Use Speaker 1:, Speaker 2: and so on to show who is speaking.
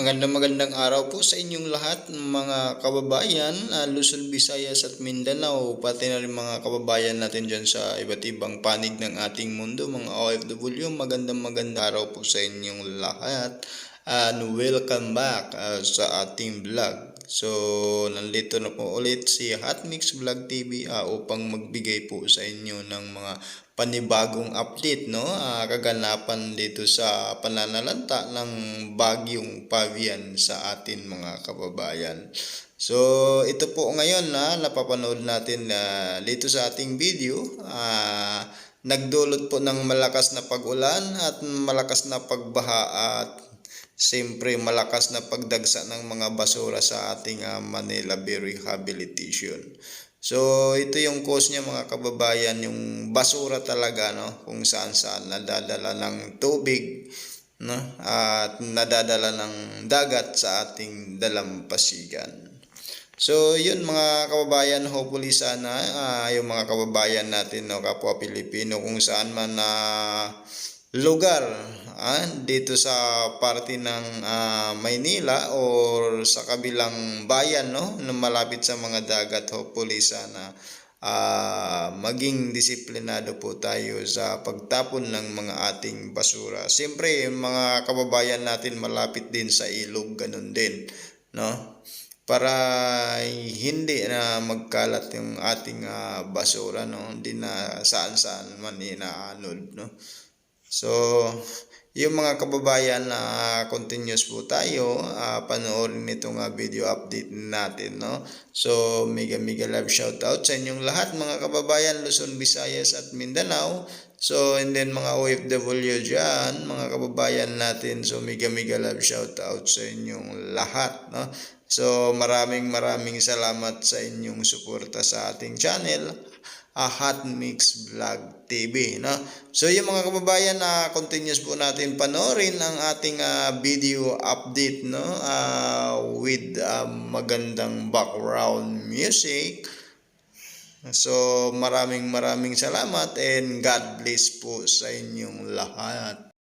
Speaker 1: Magandang araw po sa inyong lahat mga kababayan, Luzon, Visayas at Mindanao, pati na rin mga kababayan natin dyan sa iba't ibang panig ng ating mundo, mga OFW. Magandang araw po sa inyong lahat and welcome back sa ating vlog. So, nandito na po ulit si Hotmix Vlog TV upang magbigay po sa inyo ng mga panibagong update, no? Kaganapan dito sa pananalanta ng bagyong Pavian sa atin mga kababayan. So, ito po ngayon na napapanood natin dito sa ating video, nagdulot po ng malakas na pag-ulan at malakas na pagbaha at siyempre malakas na pagdagsa ng mga basura sa ating Manila Bay Rehabilitation. So, ito yung cause niya mga kababayan, yung basura talaga, no? Kung saan nadadala ng tubig, no? At nadadala ng dagat sa ating dalampasigan. So, yun mga kababayan, hopefully sana yung mga kababayan natin, no, kapwa Pilipino, kung saan man na lugar dito sa parte ng Maynila or sa kabilang bayan, no, na malapit sa mga dagat, hopefully sana maging disiplinado po tayo sa pagtapon ng mga ating basura. Siyempre, mga kababayan natin malapit din sa ilog, ganun din, no? Para hindi na magkalat yung ating basura, no? Hindi na saan man inaanod, no? So, yung mga kababayan na continuous po tayo, panoorin itong video update natin, no? So, mega love shout out sa inyong lahat mga kababayan, Luzon, Visayas at Mindanao. So, and then mga OFW dyan, mga kababayan natin, so mega love shout out sa inyong lahat, no? So, maraming salamat sa inyong suporta sa ating channel, Hotmix Vlog TV, no? So yung mga kababayan continuous po natin panoorin ang ating video update, no? With magandang background music. So maraming salamat and God bless po sa inyong lahat.